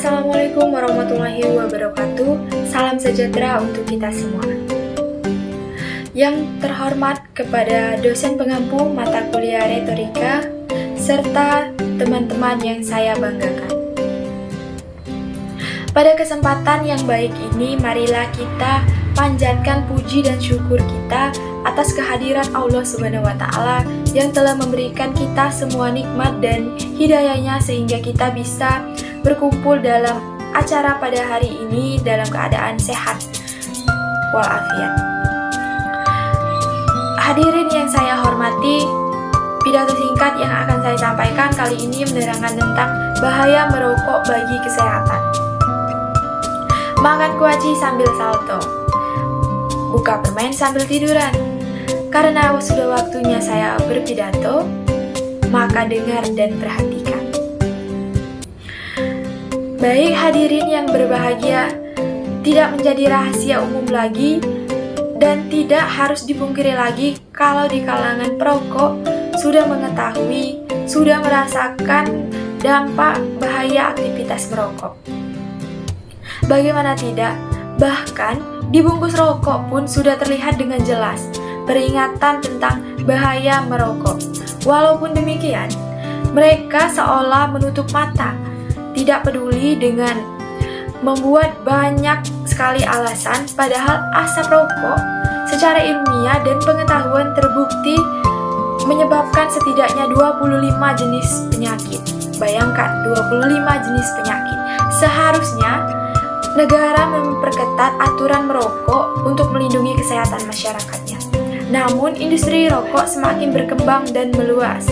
Assalamualaikum warahmatullahi wabarakatuh. Salam sejahtera untuk kita semua. Yang terhormat kepada dosen pengampu mata kuliah retorika serta teman-teman yang saya banggakan. Pada kesempatan yang baik ini, marilah kita panjatkan puji dan syukur kita atas kehadiran Allah Subhanahu wa Ta'ala yang telah memberikan kita semua nikmat dan hidayahnya sehingga kita bisa berkumpul dalam acara pada hari ini dalam keadaan sehat walafiat. Hadirin yang saya hormati, pidato singkat yang akan saya sampaikan kali ini menerangkan tentang bahaya merokok bagi kesehatan. Makan kuaci sambil salto, buka permen sambil tiduran. Karena sudah waktunya saya berpidato, maka dengar dan perhatikan. Baik hadirin yang berbahagia, tidak menjadi rahasia umum lagi dan tidak harus dipungkiri lagi kalau di kalangan perokok sudah mengetahui, sudah merasakan dampak bahaya aktivitas merokok. Bagaimana tidak, bahkan di bungkus rokok pun sudah terlihat dengan jelas peringatan tentang bahaya merokok. Walaupun demikian, mereka seolah menutup mata, tidak peduli dengan membuat banyak sekali alasan, padahal asap rokok secara ilmiah dan pengetahuan terbukti menyebabkan setidaknya 25 jenis penyakit. Bayangkan, 25 jenis penyakit. Seharusnya negara memperketat aturan merokok untuk melindungi kesehatan masyarakatnya. Namun, industri rokok semakin berkembang dan meluas.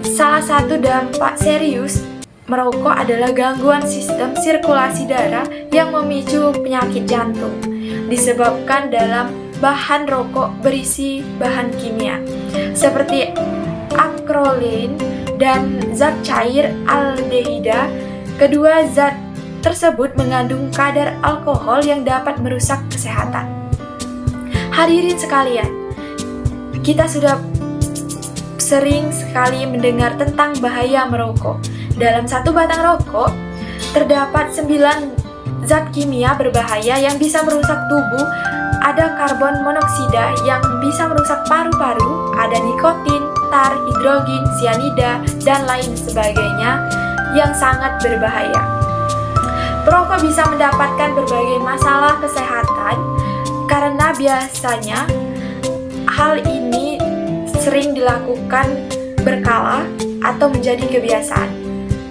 Salah satu dampak serius merokok adalah gangguan sistem sirkulasi darah yang memicu penyakit jantung, disebabkan dalam bahan rokok berisi bahan kimia seperti akrolin dan zat cair aldehida. Kedua zat tersebut mengandung kadar alkohol yang dapat merusak kesehatan. Hadirin sekalian, kita sudah sering sekali mendengar tentang bahaya merokok. Dalam satu batang rokok, terdapat 9 zat kimia berbahaya yang bisa merusak tubuh. Ada karbon monoksida yang bisa merusak paru-paru, ada nikotin, tar, hidrogen, sianida, dan lain sebagainya yang sangat berbahaya. Perokok bisa mendapatkan berbagai masalah kesehatan karena biasanya hal ini sering dilakukan berkala atau menjadi kebiasaan.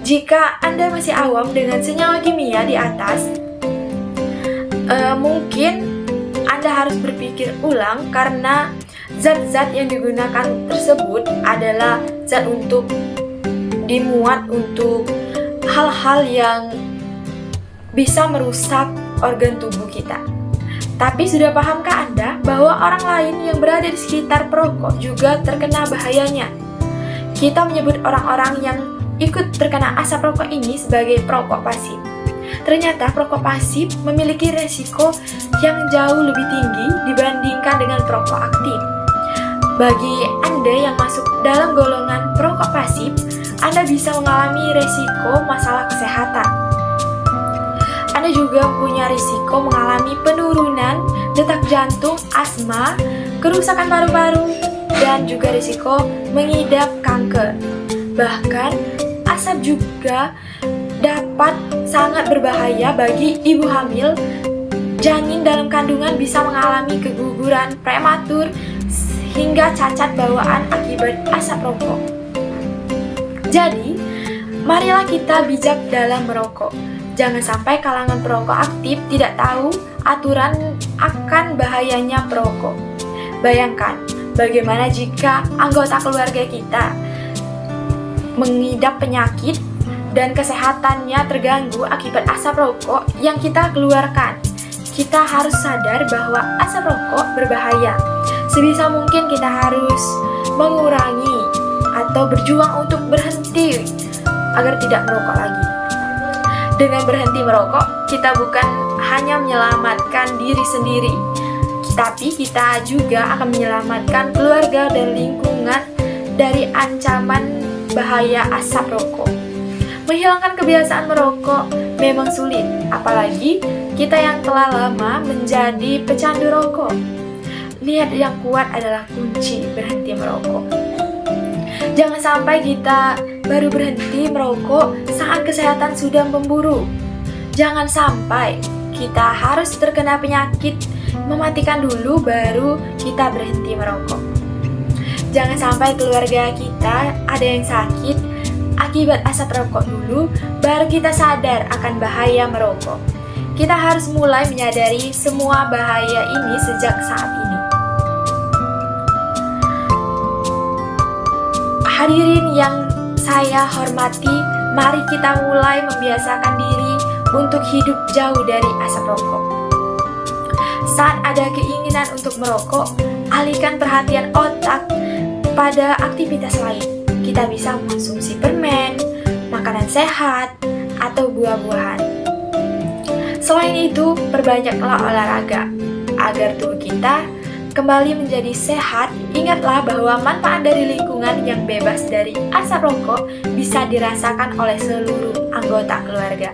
Jika Anda masih awam dengan senyawa kimia di atas, mungkin Anda harus berpikir ulang karena zat-zat yang digunakan tersebut adalah zat untuk dimuat untuk hal-hal yang bisa merusak organ tubuh kita. Tapi sudah pahamkah Anda bahwa orang lain yang berada di sekitar perokok juga terkena bahayanya? Kita menyebut orang-orang yang ikut terkena asap rokok ini sebagai perokok pasif. Ternyata perokok pasif memiliki resiko yang jauh lebih tinggi dibandingkan dengan perokok aktif. Bagi Anda yang masuk dalam golongan perokok pasif, Anda bisa mengalami resiko masalah kesehatan. Anda juga punya risiko mengalami penurunan detak jantung, asma, kerusakan paru-paru, dan juga risiko mengidap kanker. Bahkan, asap juga dapat sangat berbahaya bagi ibu hamil. Janin dalam kandungan bisa mengalami keguguran prematur hingga cacat bawaan akibat asap rokok. Jadi, marilah kita bijak dalam merokok. Jangan sampai kalangan perokok aktif tidak tahu aturan akan bahayanya perokok. Bayangkan, bagaimana jika anggota keluarga kita mengidap penyakit dan kesehatannya terganggu akibat asap rokok yang kita keluarkan. Kita harus sadar bahwa asap rokok berbahaya. Sebisa mungkin kita harus mengurangi atau berjuang untuk berhenti agar tidak merokok lagi. Dengan berhenti merokok, kita bukan hanya menyelamatkan diri sendiri, tapi kita juga akan menyelamatkan keluarga dan lingkungan dari ancaman bahaya asap rokok. Menghilangkan kebiasaan merokok memang sulit, apalagi kita yang telah lama menjadi pecandu rokok. Niat yang kuat adalah kunci berhenti merokok. Jangan sampai kita baru berhenti merokok saat kesehatan sudah memburuk. Jangan sampai kita harus terkena penyakit, mematikan dulu baru kita berhenti merokok. Jangan sampai keluarga kita ada yang sakit akibat asap rokok dulu, baru kita sadar akan bahaya merokok. Kita harus mulai menyadari semua bahaya ini sejak saat ini. Hadirin yang saya hormati, mari kita mulai membiasakan diri untuk hidup jauh dari asap rokok. Saat ada keinginan untuk merokok, alihkan perhatian otak pada aktivitas lain. Kita bisa mengonsumsi permen, makanan sehat, atau buah-buahan. Selain itu, perbanyaklah olahraga agar tubuh kita kembali menjadi sehat. Ingatlah bahwa manfaat dari lingkungan yang bebas dari asap rokok bisa dirasakan oleh seluruh anggota keluarga.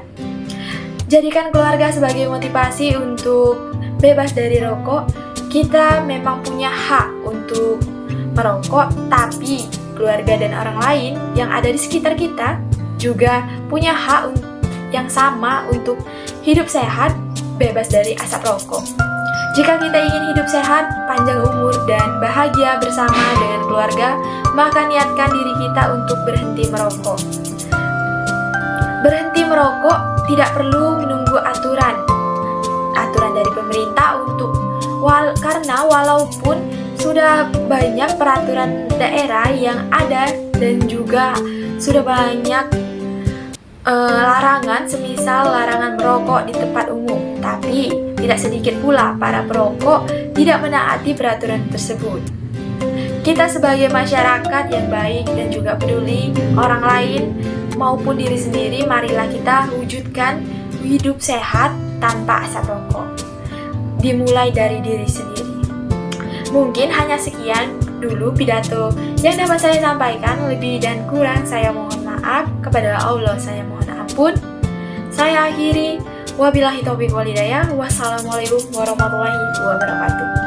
Jadikan keluarga sebagai motivasi untuk bebas dari rokok. Kita memang punya hak untuk merokok, tapi keluarga dan orang lain yang ada di sekitar kita juga punya hak yang sama untuk hidup sehat, bebas dari asap rokok. Jika kita ingin hidup sehat, panjang umur, dan bahagia bersama dengan keluarga, maka niatkan diri kita untuk berhenti merokok. Berhenti merokok tidak perlu menunggu aturan dari pemerintah karena walaupun sudah banyak peraturan daerah yang ada dan juga sudah banyak larangan, semisal larangan merokok di tempat umum, tapi tidak sedikit pula para perokok tidak menaati peraturan tersebut. Kita sebagai masyarakat yang baik dan juga peduli orang lain maupun diri sendiri, marilah kita wujudkan hidup sehat tanpa asap rokok. Dimulai dari diri sendiri. Mungkin hanya sekian dulu pidato yang dapat saya sampaikan. Lebih dan kurang saya mohon maaf. Kepada Allah saya mohon ampun. Saya akhiri. Wabillahi taufiq wal hidayah. Wassalamualaikum warahmatullahi wabarakatuh.